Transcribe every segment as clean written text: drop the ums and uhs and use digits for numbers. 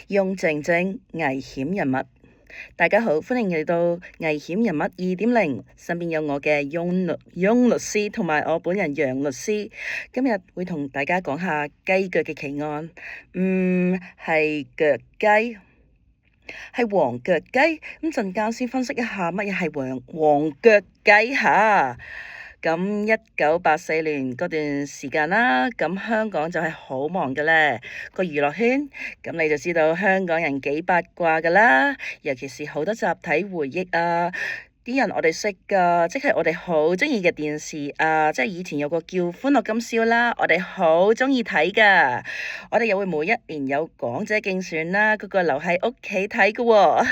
雍正正危險人物，大家好，歡迎嚟到危險人物2.0，身邊有我嘅雍律師同埋我本人楊律師，今日會同大家講下雞腳嘅奇案。係腳雞，係黃腳雞。咁陣間先分析一下乜嘢係黃腳雞吓。咁1984年嗰段時間啦，咁香港就係好忙嘅咧，個娛樂圈，咁你就知道香港人幾八卦噶啦，尤其是好多集體回憶啊，啲人我哋識噶，即係我哋好中意嘅電視啊，即係以前有個叫《歡樂今宵》啦，我哋好中意睇噶，我哋又會每一年有港姐競選啦，嗰個留喺屋企睇噶喎，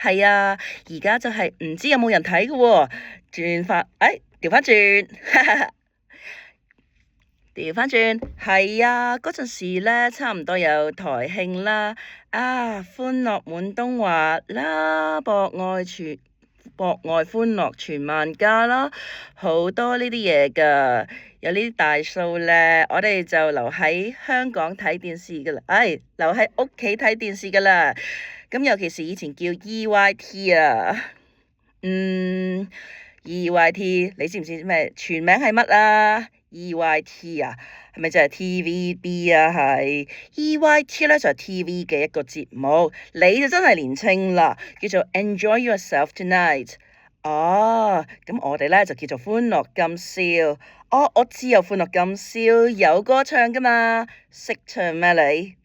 係啊，而家就係唔知有冇人睇噶喎，調翻轉，調翻轉，係啊！嗰陣時咧，差唔多有台慶啦，歡樂滿東華啦，博愛歡樂傳萬家啦，好多呢啲嘢噶，有呢啲大數咧，我哋就留喺香港睇電視噶啦，留喺屋企睇電視噶啦，咁尤其是以前叫 EYT 啊，EYT 你知唔知咩全名係乜啊？ EYT 啊，係咪就係 TVB 啊？係 EYT 咧就係 TV 嘅一個節目，你就真係年青啦，叫做 Enjoy Yourself Tonight。咁我哋咧就叫做歡樂今宵。我知有歡樂今宵有歌唱噶嘛，識唱咩你？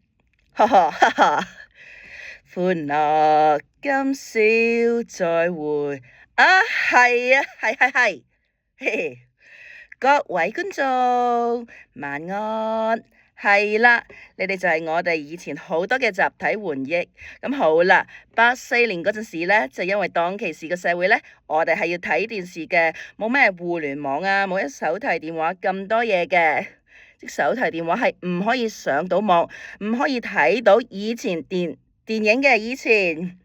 哈哈哈哈，歡樂今宵再會。係啊，係，嘿嘿，各位觀眾晚安，係啦，你哋就係我哋以前好多嘅集體回憶。咁好啦，84年嗰陣時咧，就因為當其時嘅社會咧，我哋係要睇電視嘅，冇咩互聯網啊，冇一手提電話咁多嘢嘅，即手提電話係唔可以上到網，唔可以睇到以前電影嘅以前。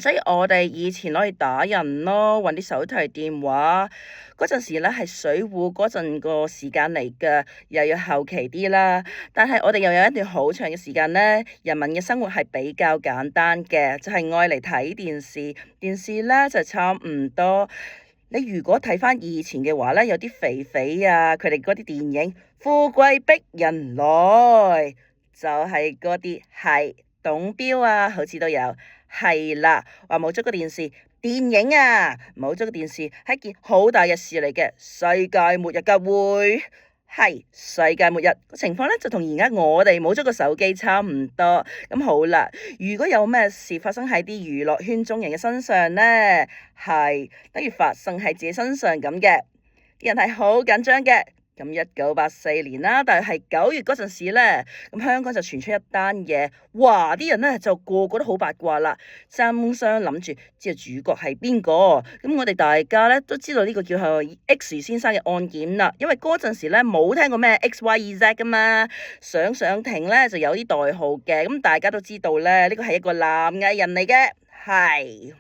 所以我哋以前攞去打人咯，搵啲手提電話。嗰陣時咧係水滸嗰陣個時間嚟嘅，又要後期啲啦。但係我哋又有一段好長嘅時間咧，人民嘅生活係比較簡單嘅，就係愛嚟睇電視。電視咧就差唔多。你如果睇翻以前嘅話咧，有啲肥肥啊，佢哋嗰啲電影《富貴逼人來》，就係嗰啲係董驃啊，好似都有。係啦，話冇咗個電視，電影啊，冇咗個電視係一件好大嘅事嚟嘅，世界末日嘅會係世界末日個情況咧，就同而家我哋冇咗個手機差唔多。咁好啦，如果有咩事發生喺啲娛樂圈中人嘅身上咧，係等於發生喺自己身上咁嘅，啲人係好緊張嘅。咁1984年啦，但係9月嗰陣時咧，咁香港就傳出一單嘢，哇！啲人咧就個個都好八卦啦，爭相諗住知道主角係邊個。咁我哋大家咧都知道呢個叫係 X 先生嘅案件啦，因為嗰陣時咧冇聽過咩 XYZ 噶嘛，上庭咧就有啲代號嘅，咁大家都知道咧呢個係一個男藝人嚟嘅，係。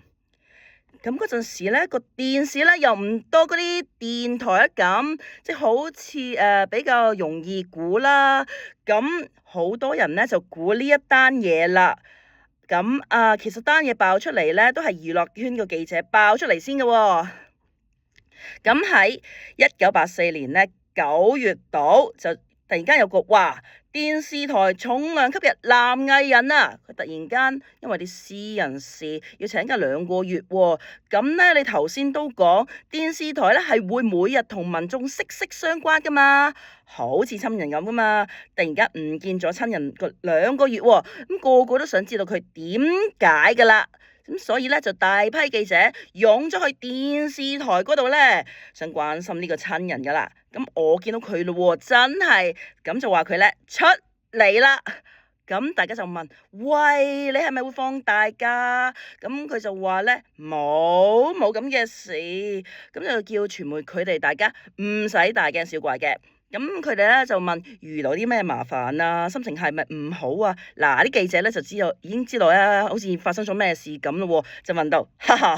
咁嗰陣時咧，個電視咧又唔多嗰啲電台咁，即係好似比較容易估啦。咁好多人咧就估呢一單嘢啦。咁其實單嘢爆出嚟咧，都係娛樂圈個記者爆出嚟先嘅喎。咁喺1984年咧9月度就突然間有個電視台重量級嘅男藝人啊，佢突然間因為啲私人事要請假2個月喎。咁咧你頭先都講電視台咧係會每日同民眾息息相關噶嘛，好似親人咁噶嘛，突然間唔見咗親人個2個月喎，咁個個都想知道佢點解噶啦。咁所以咧就大批記者湧咗去電視台嗰度咧，想關心呢個親人噶啦。咁我見到佢咯喎，真係咁就話佢咧出嚟啦。咁大家就問：喂，你係咪會放大㗎？咁佢就話咧冇咁嘅事。咁就叫傳媒佢哋大家唔使大驚小怪嘅。咁佢哋咧就問遇到啲咩麻煩啊，心情係咪唔好啊？嗱，啲記者咧就已經知道啦，好似發生咗咩事咁咯喎，就問到，哈哈，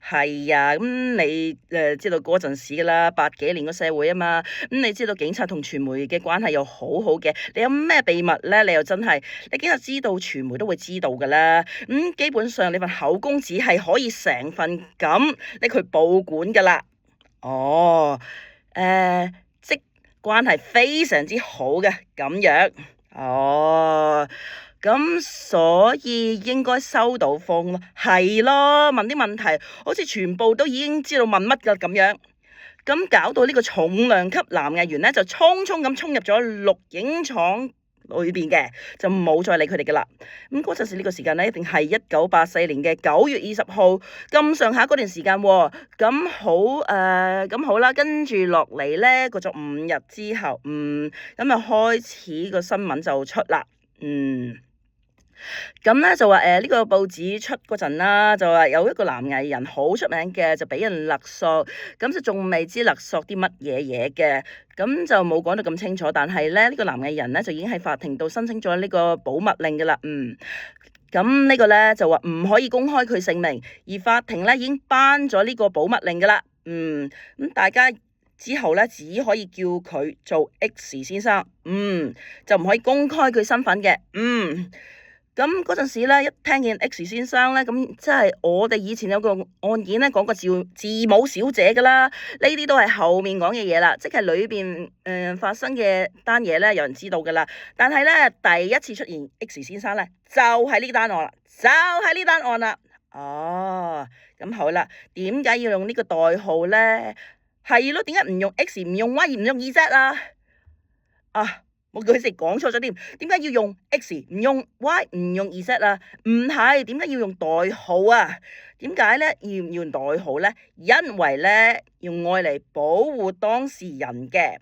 係啊，咁你知道嗰陣時噶啦，80幾年個社會啊嘛，咁你知道警察同傳媒嘅關係又好好嘅，你有咩秘密咧？你又真係，你警察知道，傳媒都會知道噶啦。基本上你份口供紙係可以成份咁拎去報館噶啦。哦，即關係非常之好嘅咁樣。哦。咁所以應該收到風咯，係咯，問啲問題好似全部都已經知道問乜㗎咁樣，咁搞到呢個重量級男藝員呢，就匆匆咁衝入咗錄影廠裏邊嘅，就冇再理佢哋㗎啦。咁嗰陣時呢個時間呢，一定係1984年嘅9月20號咁上下嗰段時間喎。咁好啦，跟住落嚟呢，過咗5日之後，咁就開始個新聞就出啦，咁咧就話呢個報紙出嗰陣啦，就話有一個男藝人好出名嘅，就俾人勒索，咁就仲未知勒索啲乜嘢嘅，咁就冇講到咁清楚。但係咧呢個男藝人咧就已經喺法庭度申請咗呢個保密令噶啦，咁呢個咧就話唔可以公開佢姓名，而法庭咧已經頒咗呢個保密令噶啦，咁大家之後咧只可以叫佢做 X 先生，就唔可以公開佢身份嘅，咁嗰陣時咧，一聽見 X 先生咧，咁即係我哋以前有個案件咧，講過字母小姐噶啦，呢啲都係後面講嘅嘢啦，即係裏邊發生嘅單嘢咧，有人知道噶啦。但係咧，第一次出現 X 先生咧，就係呢單案啦，就係呢單案啦。哦，咁好啦，點解要用呢個代號咧？係咯，點解唔用 X 唔用 Y 唔用 Z 啊？我佢哋講錯咗添，點解要用 X 唔用 Y 唔用 Z 啊？唔係，點解要用代號啊？點解咧要用代號咧？因為咧用愛嚟保護當事人嘅。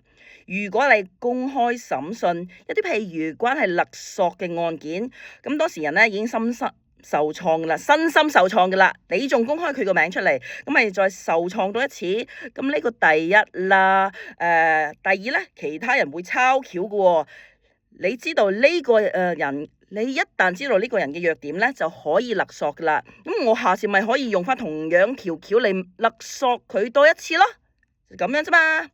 如果你公開審訊一啲譬如關係勒索嘅案件，咁當事人咧已經深深受創噶啦，身心受創噶啦，你仲公開佢個名出嚟，咁咪再受創多一次？咁呢個第一啦，第二咧，其他人會抄橋噶喎。你知道呢個人，你一旦知道呢個人嘅弱點咧，就可以勒索噶啦。咁我下次咪可以用翻同樣條橋嚟勒索佢多一次咯，咁樣啫嘛。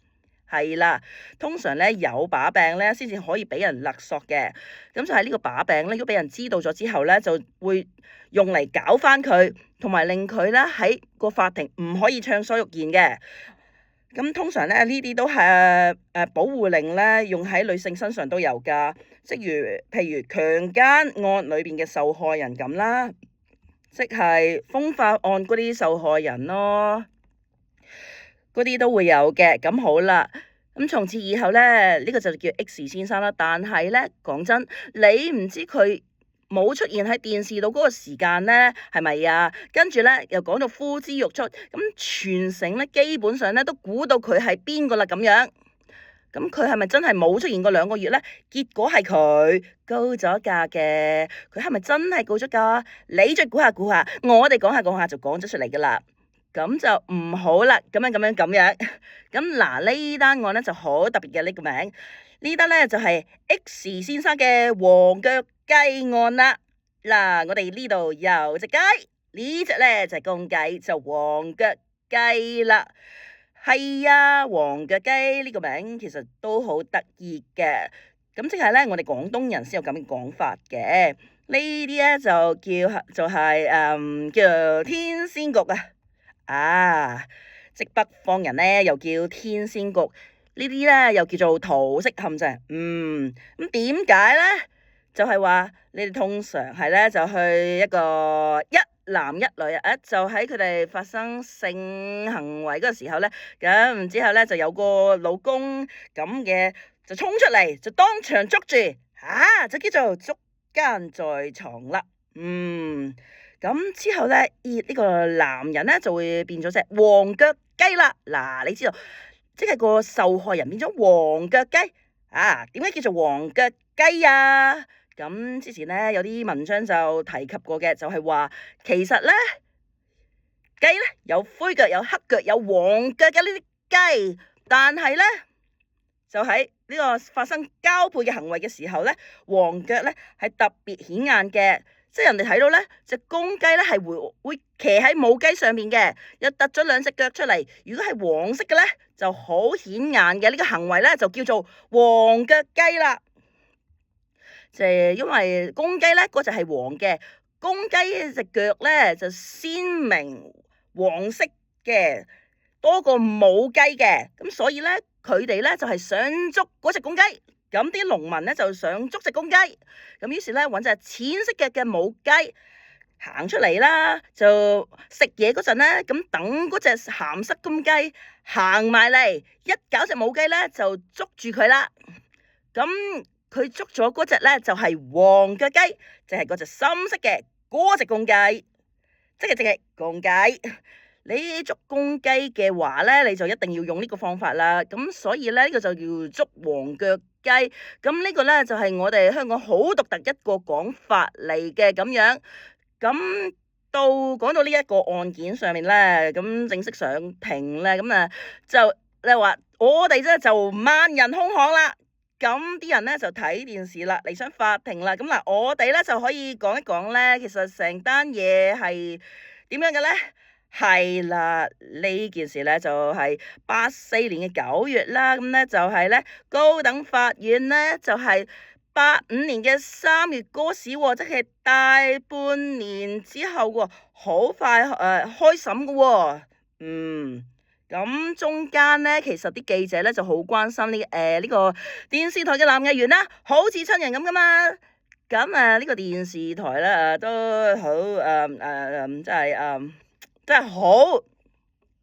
係啦，通常咧有把柄咧，先至可以俾人勒索嘅。咁就係呢個把柄咧，如果俾人知道咗之後咧，就會用嚟搞翻佢，同埋令佢咧喺個法庭唔可以暢所欲言嘅。咁通常咧呢啲都係保護令咧，用喺女性身上都有噶，即如譬如強姦案裏邊嘅受害人咁啦，即係風化案嗰啲受害人咯。嗰啲都會有嘅，咁好啦。咁從此以後咧，呢個就叫 X 先生啦。但係咧，講真，你唔知佢冇出現喺電視度嗰個時間咧，係咪啊？跟住咧又講到呼之欲出，咁全城咧基本上咧都估到佢係邊個啦咁樣。咁佢係咪真係冇出現過2個月咧？結果係佢告咗假嘅。佢係咪真係告咗假？你再估下，我哋講下就講咗出嚟噶啦。咁就唔好啦，咁樣。咁嗱，呢單案咧就好特別嘅呢個名，呢單咧就係 X 先生嘅黃腳雞案啦。嗱，我哋呢度有隻雞，呢隻咧就係公雞，就黃腳雞啦。係啊，黃腳雞呢個名其實都好得意嘅。咁即係咧，我哋廣東人先有咁嘅講法嘅。呢啲咧就係叫天仙局即北方人咧又叫天仙局，呢啲咧又叫做桃色陷阱。咁點解咧？就係話你哋通常係咧就去一個一男一女就喺佢哋發生性行為嗰個時候咧，咁之後咧就有個老公咁嘅就衝出嚟，就當場捉住，就叫做捉奸在床啦。咁之後咧，呢個男人咧就會變咗隻黃腳雞啦。嗱，你知道，即係個受害人變咗黃腳雞點解叫做黃腳雞啊？咁之前咧有啲文章就提及過嘅，就係話其實咧雞咧有灰腳、有黑腳、有黃腳嘅呢啲雞，但係咧就喺呢個發生交配嘅行為嘅時候咧，黃腳咧係特別顯眼嘅。即係人哋睇到咧，隻公雞咧係會騎喺母雞上面嘅，又突咗兩隻腳出嚟。如果係黃色嘅咧，就好顯眼嘅，呢個行為咧就叫做黃腳雞啦。就係因為公雞咧嗰隻係黃嘅，公雞隻腳咧就鮮明黃色嘅，多過母雞嘅，咁所以咧佢哋咧就係想捉嗰隻公雞。咁啲農民咧就想捉隻公雞，咁於是咧揾隻淺色嘅母雞行出嚟啦，就食嘢嗰陣咧，咁等嗰隻鹹濕公雞行埋嚟，一搞隻母雞咧就捉住佢啦。咁佢捉咗嗰隻咧就係黃腳雞，就係嗰隻深色嘅嗰隻公雞，即係公雞。你捉公雞嘅話咧，你就一定要用呢個方法啦。咁所以咧呢個就叫捉黃腳雞。咁呢個咧就係我哋香港好獨特一個講法嚟嘅咁樣。咁講到呢一個案件上面咧，咁正式上庭咧，咁啊就你話我哋咧就萬人空巷啦。咁啲人咧就睇電視啦，嚟上法庭啦。咁嗱，我哋咧就可以講一講咧，其實成單嘢係點樣嘅咧？係啦，呢件事咧就係84年嘅9月啦，咁咧就係咧高等法院咧就係85年嘅3月嗰時，即係大半年之後喎，好快開審嘅喎。咁中間咧其實啲記者咧就好關心呢個電視台嘅男藝員啦，好似親人咁噶嘛。咁呢個電視台咧都好真係好，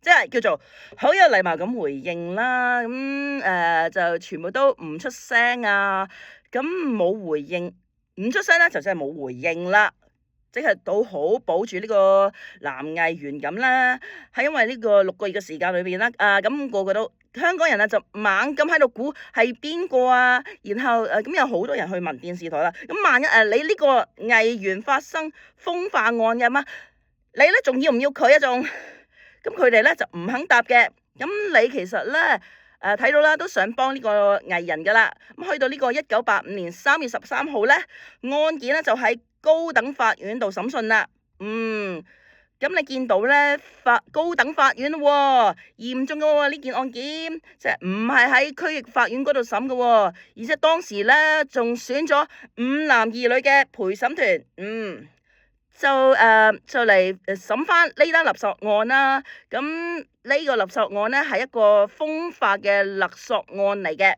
即係叫做好有禮貌咁回應啦。咁就全部都唔出聲啊。咁冇回應，唔出聲咧就真係冇回應啦。即係都好保住呢個男藝員咁啦。係因為呢個6個月嘅時間裏邊啦，咁個個都香港人啊就猛咁喺度估係邊個啊。然後咁有好多人去問電視台啦。咁萬一你呢個藝員發生風化案嘅嘛？你咧仲要唔要佢啊？仲咁佢哋咧就唔肯答嘅。咁你其實咧睇到啦，都想幫呢個藝人噶啦。咁去到呢個1985年3月13號咧，案件咧就喺高等法院度審訊啦。咁你見到咧高等法院喎，嚴重嘅喎呢件案件，即係唔係喺區域法院嗰度審嘅喎，而且當時咧仲選咗5男2女嘅陪審團。就嚟審翻呢單勒索案啦。咁呢個勒索案咧係一個風化嘅勒索案嚟嘅。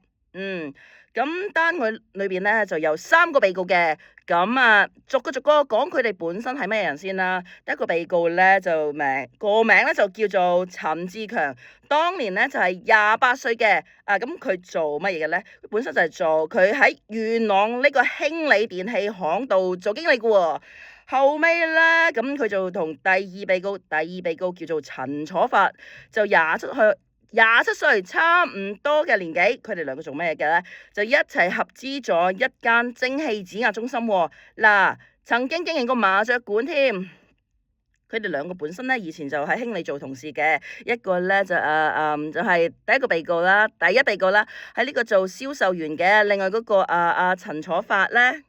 咁單案裏邊咧就有3個被告嘅。咁逐個講佢哋本身係咩人先啦。第一個被告咧就個名咧就叫做陳志強，當年咧就係28歲嘅。咁佢做乜嘢嘅咧？本身就係做佢喺元朗呢個興利電器行度做經理嘅喎。後尾咧，咁佢就同第二被告叫做陳楚發，就27歲，差唔多嘅年紀。佢哋兩個做咩嘅咧？就一齊合資咗一間蒸汽指壓中心喎。曾經經營過麻雀館添。佢哋兩個本身咧以前就喺興利做同事嘅。一個咧就係第一個被告啦，第一被告啦，喺呢個做銷售員嘅。另外嗰個陳楚發咧。